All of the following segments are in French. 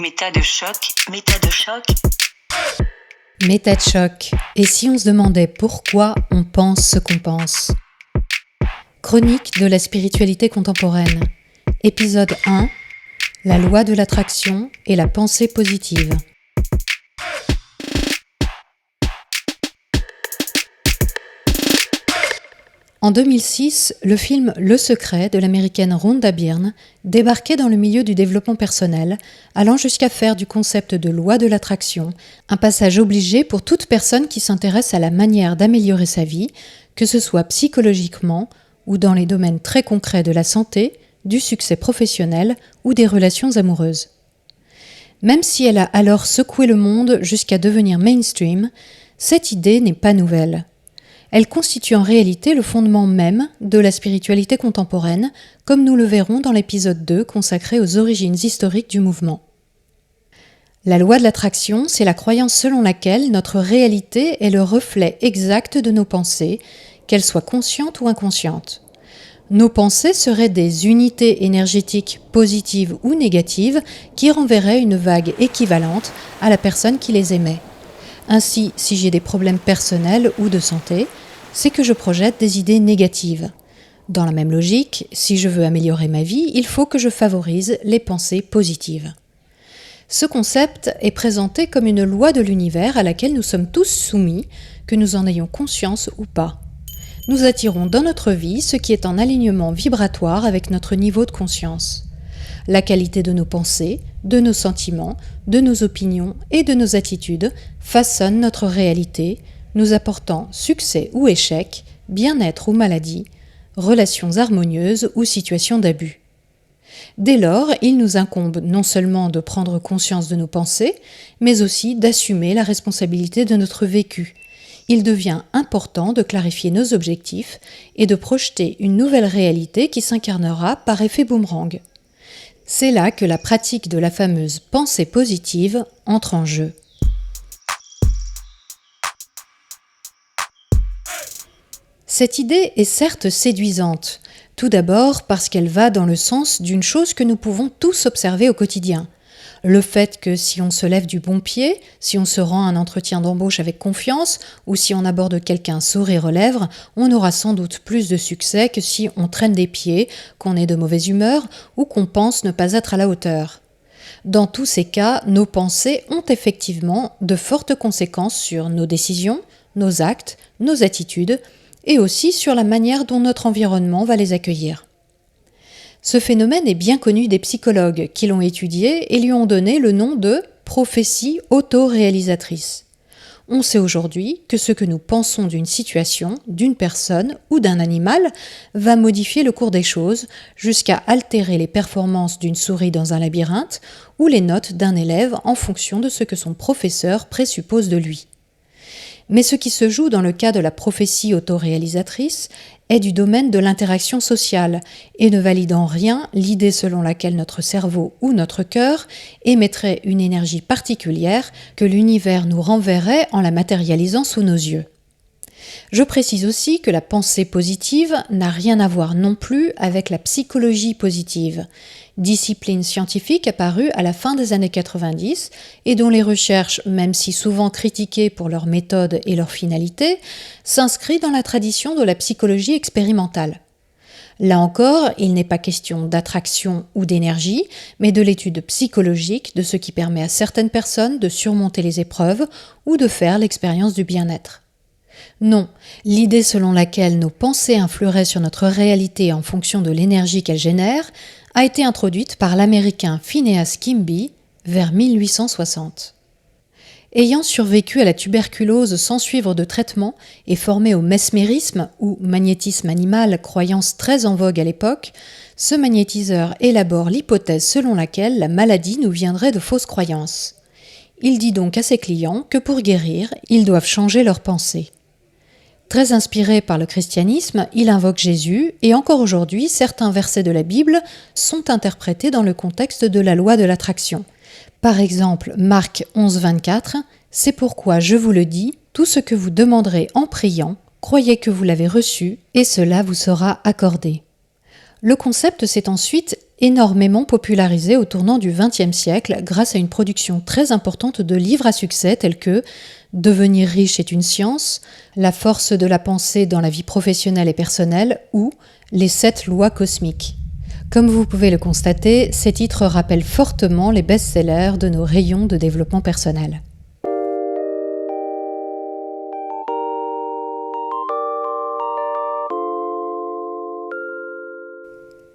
Méta de choc, méta de choc. Méta de choc. Et si on se demandait pourquoi on pense ce qu'on pense ? Chronique de la spiritualité contemporaine. Épisode 1. La loi de l'attraction et la pensée positive. En 2006, le film Le Secret de l'américaine Rhonda Byrne débarquait dans le milieu du développement personnel, allant jusqu'à faire du concept de loi de l'attraction un passage obligé pour toute personne qui s'intéresse à la manière d'améliorer sa vie, que ce soit psychologiquement ou dans les domaines très concrets de la santé, du succès professionnel ou des relations amoureuses. Même si elle a alors secoué le monde jusqu'à devenir mainstream, cette idée n'est pas nouvelle. Elle constitue en réalité le fondement même de la spiritualité contemporaine, comme nous le verrons dans l'épisode 2 consacré aux origines historiques du mouvement. La loi de l'attraction, c'est la croyance selon laquelle notre réalité est le reflet exact de nos pensées, qu'elles soient conscientes ou inconscientes. Nos pensées seraient des unités énergétiques positives ou négatives qui renverraient une vague équivalente à la personne qui les émet. Ainsi, si j'ai des problèmes personnels ou de santé, c'est que je projette des idées négatives. Dans la même logique, si je veux améliorer ma vie, il faut que je favorise les pensées positives. Ce concept est présenté comme une loi de l'univers à laquelle nous sommes tous soumis, que nous en ayons conscience ou pas. Nous attirons dans notre vie ce qui est en alignement vibratoire avec notre niveau de conscience. La qualité de nos pensées, de nos sentiments, de nos opinions et de nos attitudes façonne notre réalité, nous apportant succès ou échec, bien-être ou maladie, relations harmonieuses ou situations d'abus. Dès lors, il nous incombe non seulement de prendre conscience de nos pensées, mais aussi d'assumer la responsabilité de notre vécu. Il devient important de clarifier nos objectifs et de projeter une nouvelle réalité qui s'incarnera par effet boomerang. C'est là que la pratique de la fameuse pensée positive entre en jeu. Cette idée est certes séduisante, tout d'abord parce qu'elle va dans le sens d'une chose que nous pouvons tous observer au quotidien. Le fait que si on se lève du bon pied, si on se rend à un entretien d'embauche avec confiance ou si on aborde quelqu'un sourire aux lèvres, on aura sans doute plus de succès que si on traîne des pieds, qu'on est de mauvaise humeur ou qu'on pense ne pas être à la hauteur. Dans tous ces cas, nos pensées ont effectivement de fortes conséquences sur nos décisions, nos actes, nos attitudes et aussi sur la manière dont notre environnement va les accueillir. Ce phénomène est bien connu des psychologues qui l'ont étudié et lui ont donné le nom de prophétie autoréalisatrice. On sait aujourd'hui que ce que nous pensons d'une situation, d'une personne ou d'un animal va modifier le cours des choses jusqu'à altérer les performances d'une souris dans un labyrinthe ou les notes d'un élève en fonction de ce que son professeur présuppose de lui. Mais ce qui se joue dans le cas de la prophétie autoréalisatrice est du domaine de l'interaction sociale et ne valide en rien l'idée selon laquelle notre cerveau ou notre cœur émettrait une énergie particulière que l'univers nous renverrait en la matérialisant sous nos yeux. Je précise aussi que la pensée positive n'a rien à voir non plus avec la psychologie positive, discipline scientifique apparue à la fin des années 90 et dont les recherches, même si souvent critiquées pour leur méthode et leur finalité, s'inscrit dans la tradition de la psychologie expérimentale. Là encore, il n'est pas question d'attraction ou d'énergie, mais de l'étude psychologique de ce qui permet à certaines personnes de surmonter les épreuves ou de faire l'expérience du bien-être. Non, l'idée selon laquelle nos pensées influeraient sur notre réalité en fonction de l'énergie qu'elles génèrent a été introduite par l'américain Phineas Quimby vers 1860. Ayant survécu à la tuberculose sans suivre de traitement et formé au mesmérisme ou magnétisme animal, croyance très en vogue à l'époque, ce magnétiseur élabore l'hypothèse selon laquelle la maladie nous viendrait de fausses croyances. Il dit donc à ses clients que pour guérir, ils doivent changer leurs pensées. Très inspiré par le christianisme, il invoque Jésus et encore aujourd'hui, certains versets de la Bible sont interprétés dans le contexte de la loi de l'attraction. Par exemple, Marc 11, 24, « C'est pourquoi je vous le dis, tout ce que vous demanderez en priant, croyez que vous l'avez reçu et cela vous sera accordé. » Le concept s'est ensuite énormément popularisé au tournant du XXe siècle grâce à une production très importante de livres à succès tels que Devenir riche est une science, La force de la pensée dans la vie professionnelle et personnelle ou Les 7 lois cosmiques. Comme vous pouvez le constater, ces titres rappellent fortement les best-sellers de nos rayons de développement personnel.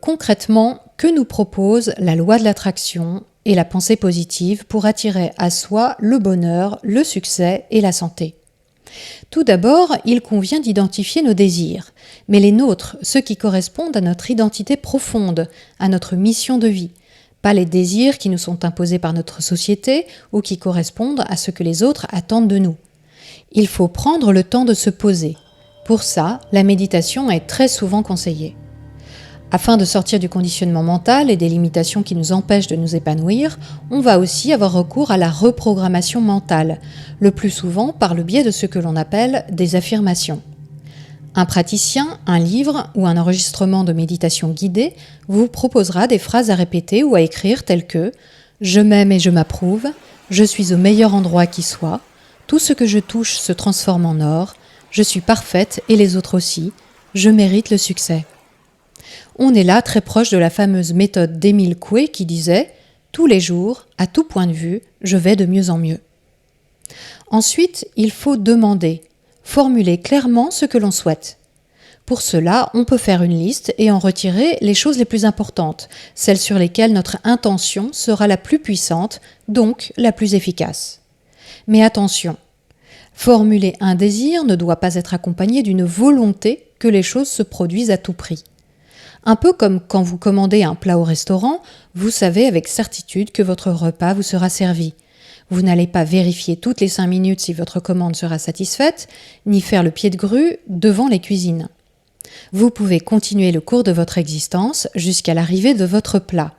Concrètement, que nous propose la loi de l'attraction et la pensée positive pour attirer à soi le bonheur, le succès et la santé ? Tout d'abord, il convient d'identifier nos désirs, mais les nôtres, ceux qui correspondent à notre identité profonde, à notre mission de vie, pas les désirs qui nous sont imposés par notre société ou qui correspondent à ce que les autres attendent de nous. Il faut prendre le temps de se poser. Pour ça, la méditation est très souvent conseillée. Afin de sortir du conditionnement mental et des limitations qui nous empêchent de nous épanouir, on va aussi avoir recours à la reprogrammation mentale, le plus souvent par le biais de ce que l'on appelle des affirmations. Un praticien, un livre ou un enregistrement de méditation guidée vous proposera des phrases à répéter ou à écrire telles que « Je m'aime et je m'approuve »,« Je suis au meilleur endroit qui soit »,« Tout ce que je touche se transforme en or »,« Je suis parfaite et les autres aussi »,« Je mérite le succès ». On est là très proche de la fameuse méthode d'Émile Coué qui disait « Tous les jours, à tout point de vue, je vais de mieux en mieux ». Ensuite, il faut demander, formuler clairement ce que l'on souhaite. Pour cela, on peut faire une liste et en retirer les choses les plus importantes, celles sur lesquelles notre intention sera la plus puissante, donc la plus efficace. Mais attention, formuler un désir ne doit pas être accompagné d'une volonté que les choses se produisent à tout prix. Un peu comme quand vous commandez un plat au restaurant, vous savez avec certitude que votre repas vous sera servi. Vous n'allez pas vérifier toutes les 5 minutes si votre commande sera satisfaite, ni faire le pied de grue devant les cuisines. Vous pouvez continuer le cours de votre existence jusqu'à l'arrivée de votre plat.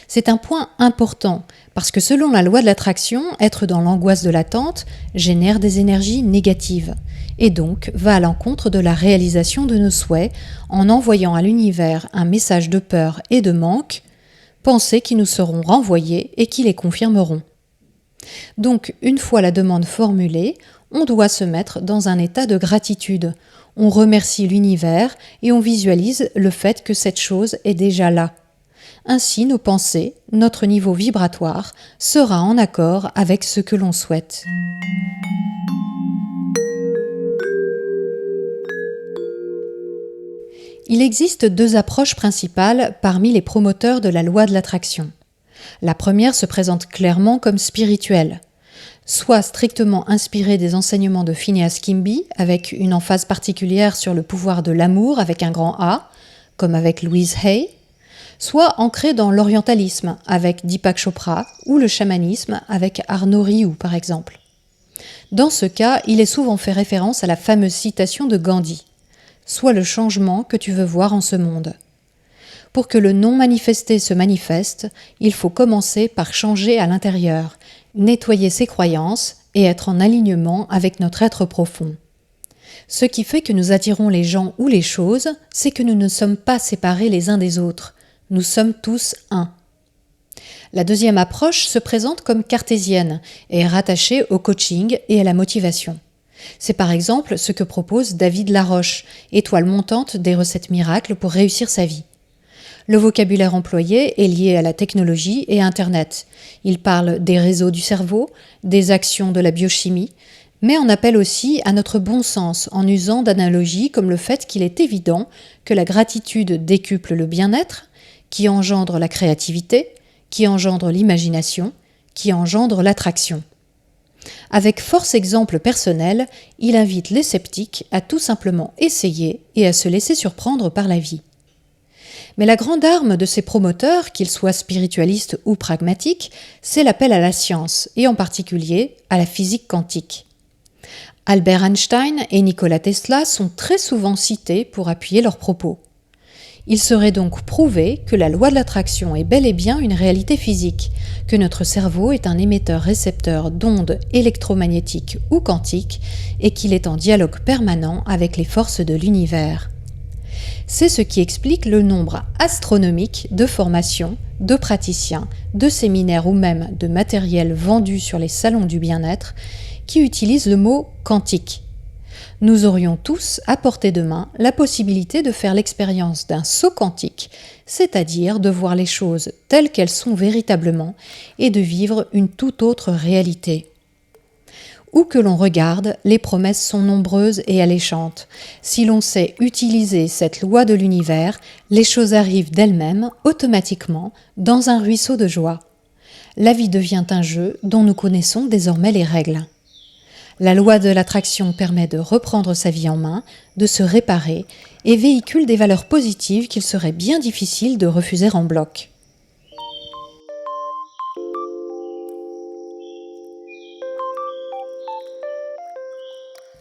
C'est un point important, parce que selon la loi de l'attraction, être dans l'angoisse de l'attente génère des énergies négatives, et donc va à l'encontre de la réalisation de nos souhaits en envoyant à l'univers un message de peur et de manque, pensées qui nous seront renvoyées et qui les confirmeront. Donc, une fois la demande formulée, on doit se mettre dans un état de gratitude. On remercie l'univers et on visualise le fait que cette chose est déjà là. Ainsi, nos pensées, notre niveau vibratoire, sera en accord avec ce que l'on souhaite. Il existe 2 approches principales parmi les promoteurs de la loi de l'attraction. La première se présente clairement comme spirituelle, soit strictement inspirée des enseignements de Phineas Kimby, avec une emphase particulière sur le pouvoir de l'amour avec un grand A, comme avec Louise Hay, soit ancrée dans l'orientalisme avec Deepak Chopra ou le chamanisme avec Arnaud Rioux par exemple. Dans ce cas, il est souvent fait référence à la fameuse citation de Gandhi. Sois le changement que tu veux voir en ce monde. Pour que le non manifesté se manifeste, il faut commencer par changer à l'intérieur, nettoyer ses croyances et être en alignement avec notre être profond. Ce qui fait que nous attirons les gens ou les choses, c'est que nous ne sommes pas séparés les uns des autres. Nous sommes tous un. La deuxième approche se présente comme cartésienne et est rattachée au coaching et à la motivation. C'est par exemple ce que propose David Laroche, étoile montante des recettes miracles pour réussir sa vie. Le vocabulaire employé est lié à la technologie et à Internet. Il parle des réseaux du cerveau, des actions de la biochimie, mais en appelle aussi à notre bon sens en usant d'analogies comme le fait qu'il est évident que la gratitude décuple le bien-être, qui engendre la créativité, qui engendre l'imagination, qui engendre l'attraction. Avec force exemple personnel, il invite les sceptiques à tout simplement essayer et à se laisser surprendre par la vie. Mais la grande arme de ces promoteurs, qu'ils soient spiritualistes ou pragmatiques, c'est l'appel à la science, et en particulier à la physique quantique. Albert Einstein et Nikola Tesla sont très souvent cités pour appuyer leurs propos. Il serait donc prouvé que la loi de l'attraction est bel et bien une réalité physique, que notre cerveau est un émetteur-récepteur d'ondes électromagnétiques ou quantiques et qu'il est en dialogue permanent avec les forces de l'univers. C'est ce qui explique le nombre astronomique de formations, de praticiens, de séminaires ou même de matériel vendus sur les salons du bien-être qui utilisent le mot quantique. Nous aurions tous à portée de main la possibilité de faire l'expérience d'un saut quantique, c'est-à-dire de voir les choses telles qu'elles sont véritablement et de vivre une toute autre réalité. Où que l'on regarde, les promesses sont nombreuses et alléchantes. Si l'on sait utiliser cette loi de l'univers, les choses arrivent d'elles-mêmes, automatiquement, dans un ruisseau de joie. La vie devient un jeu dont nous connaissons désormais les règles. La loi de l'attraction permet de reprendre sa vie en main, de se réparer et véhicule des valeurs positives qu'il serait bien difficile de refuser en bloc.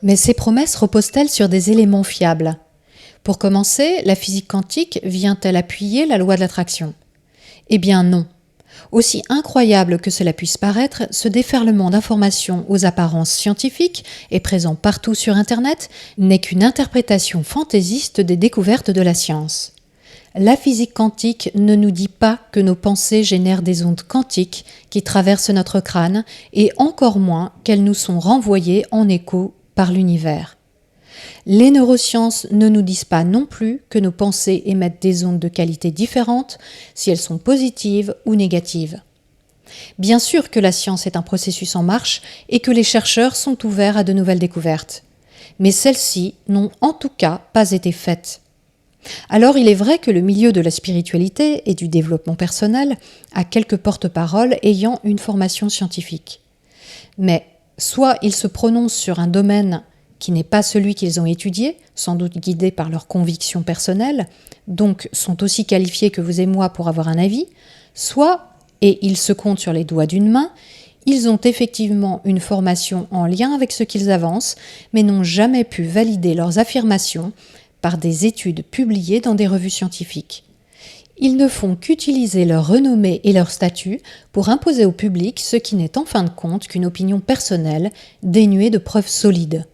Mais ces promesses reposent-elles sur des éléments fiables ? Pour commencer, la physique quantique vient-elle appuyer la loi de l'attraction ? Eh bien non. Aussi incroyable que cela puisse paraître, ce déferlement d'informations aux apparences scientifiques et présent partout sur Internet n'est qu'une interprétation fantaisiste des découvertes de la science. La physique quantique ne nous dit pas que nos pensées génèrent des ondes quantiques qui traversent notre crâne et encore moins qu'elles nous sont renvoyées en écho par l'univers. Les neurosciences ne nous disent pas non plus que nos pensées émettent des ondes de qualité différente si elles sont positives ou négatives. Bien sûr que la science est un processus en marche et que les chercheurs sont ouverts à de nouvelles découvertes. Mais celles-ci n'ont en tout cas pas été faites. Alors il est vrai que le milieu de la spiritualité et du développement personnel a quelques porte-paroles ayant une formation scientifique. Mais soit ils se prononcent sur un domaine qui n'est pas celui qu'ils ont étudié, sans doute guidés par leurs convictions personnelles, donc sont aussi qualifiés que vous et moi pour avoir un avis, soit, et ils se comptent sur les doigts d'une main, ils ont effectivement une formation en lien avec ce qu'ils avancent, mais n'ont jamais pu valider leurs affirmations par des études publiées dans des revues scientifiques. Ils ne font qu'utiliser leur renommée et leur statut pour imposer au public ce qui n'est en fin de compte qu'une opinion personnelle dénuée de preuves solides.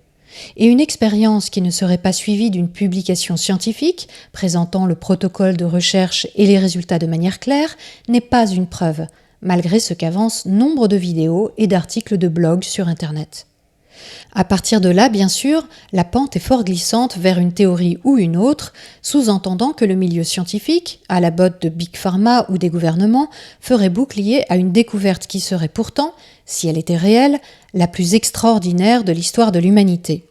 Et une expérience qui ne serait pas suivie d'une publication scientifique, présentant le protocole de recherche et les résultats de manière claire, n'est pas une preuve, malgré ce qu'avancent nombre de vidéos et d'articles de blog sur Internet. À partir de là, bien sûr, la pente est fort glissante vers une théorie ou une autre, sous-entendant que le milieu scientifique, à la botte de Big Pharma ou des gouvernements, ferait bouclier à une découverte qui serait pourtant, si elle était réelle, la plus extraordinaire de l'histoire de l'humanité.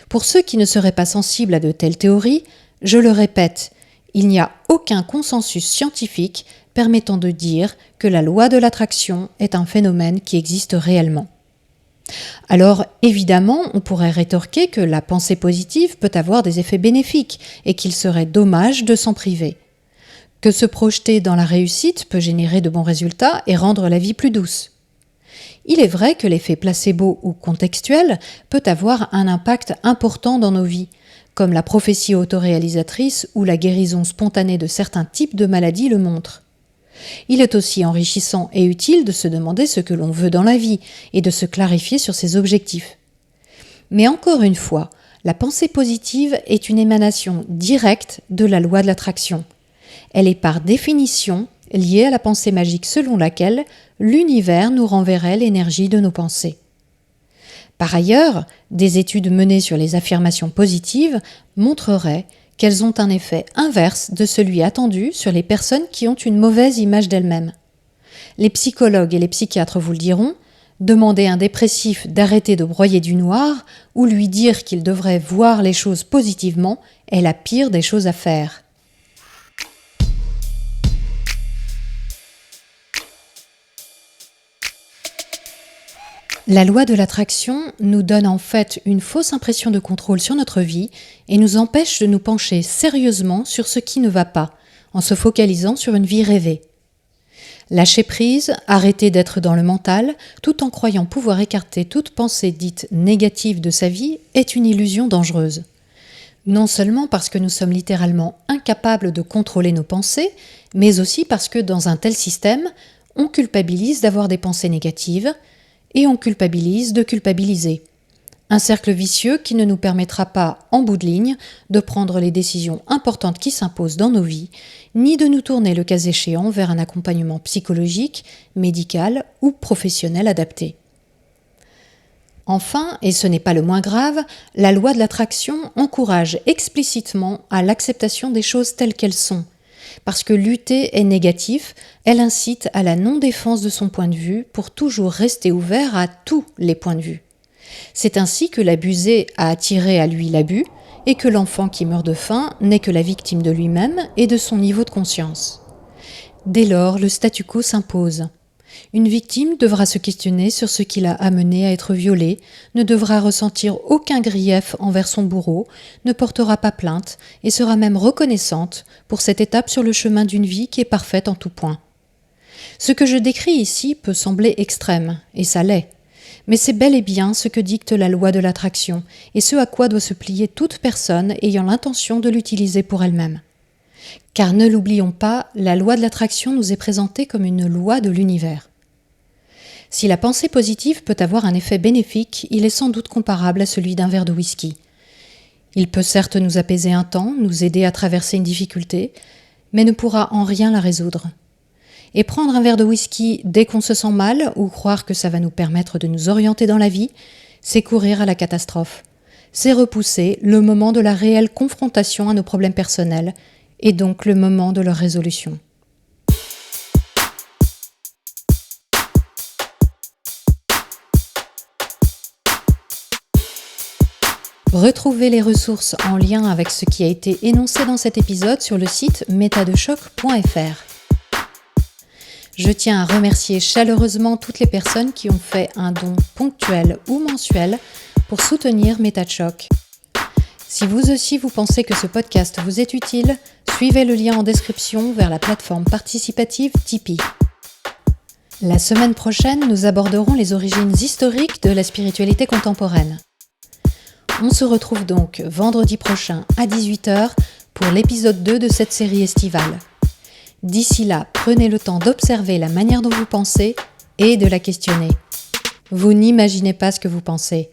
Pour ceux qui ne seraient pas sensibles à de telles théories, je le répète, il n'y a aucun consensus scientifique permettant de dire que la loi de l'attraction est un phénomène qui existe réellement. Alors, évidemment, on pourrait rétorquer que la pensée positive peut avoir des effets bénéfiques et qu'il serait dommage de s'en priver. Que se projeter dans la réussite peut générer de bons résultats et rendre la vie plus douce. Il est vrai que l'effet placebo ou contextuel peut avoir un impact important dans nos vies, comme la prophétie autoréalisatrice ou la guérison spontanée de certains types de maladies le montrent. Il est aussi enrichissant et utile de se demander ce que l'on veut dans la vie et de se clarifier sur ses objectifs. Mais encore une fois, la pensée positive est une émanation directe de la loi de l'attraction. Elle est par définition liée à la pensée magique selon laquelle l'univers nous renverrait l'énergie de nos pensées. Par ailleurs, des études menées sur les affirmations positives montreraient qu'elles ont un effet inverse de celui attendu sur les personnes qui ont une mauvaise image d'elles-mêmes. Les psychologues et les psychiatres vous le diront, demander à un dépressif d'arrêter de broyer du noir ou lui dire qu'il devrait voir les choses positivement est la pire des choses à faire. La loi de l'attraction nous donne en fait une fausse impression de contrôle sur notre vie et nous empêche de nous pencher sérieusement sur ce qui ne va pas, en se focalisant sur une vie rêvée. Lâcher prise, arrêter d'être dans le mental, tout en croyant pouvoir écarter toute pensée dite négative de sa vie, est une illusion dangereuse. Non seulement parce que nous sommes littéralement incapables de contrôler nos pensées, mais aussi parce que dans un tel système, on culpabilise d'avoir des pensées négatives, et on culpabilise de culpabiliser. Un cercle vicieux qui ne nous permettra pas, en bout de ligne, de prendre les décisions importantes qui s'imposent dans nos vies, ni de nous tourner le cas échéant vers un accompagnement psychologique, médical ou professionnel adapté. Enfin, et ce n'est pas le moins grave, la loi de l'attraction encourage explicitement à l'acceptation des choses telles qu'elles sont. Parce que lutter est négatif, elle incite à la non-défense de son point de vue pour toujours rester ouvert à tous les points de vue. C'est ainsi que l'abusé a attiré à lui l'abus et que l'enfant qui meurt de faim n'est que la victime de lui-même et de son niveau de conscience. Dès lors, le statu quo s'impose. Une victime devra se questionner sur ce qui l'a amené à être violée, ne devra ressentir aucun grief envers son bourreau, ne portera pas plainte et sera même reconnaissante pour cette étape sur le chemin d'une vie qui est parfaite en tout point. Ce que je décris ici peut sembler extrême, et ça l'est. Mais c'est bel et bien ce que dicte la loi de l'attraction et ce à quoi doit se plier toute personne ayant l'intention de l'utiliser pour elle-même. Car ne l'oublions pas, la loi de l'attraction nous est présentée comme une loi de l'univers. Si la pensée positive peut avoir un effet bénéfique, il est sans doute comparable à celui d'un verre de whisky. Il peut certes nous apaiser un temps, nous aider à traverser une difficulté, mais ne pourra en rien la résoudre. Et prendre un verre de whisky dès qu'on se sent mal ou croire que ça va nous permettre de nous orienter dans la vie, c'est courir à la catastrophe. C'est repousser le moment de la réelle confrontation à nos problèmes personnels et donc le moment de leur résolution. Retrouvez les ressources en lien avec ce qui a été énoncé dans cet épisode sur le site metadechoc.fr. Je tiens à remercier chaleureusement toutes les personnes qui ont fait un don ponctuel ou mensuel pour soutenir Méta de Choc. Si vous aussi vous pensez que ce podcast vous est utile, suivez le lien en description vers la plateforme participative Tipeee. La semaine prochaine, nous aborderons les origines historiques de la spiritualité contemporaine. On se retrouve donc vendredi prochain à 18h pour l'épisode 2 de cette série estivale. D'ici là, prenez le temps d'observer la manière dont vous pensez et de la questionner. Vous n'imaginez pas ce que vous pensez.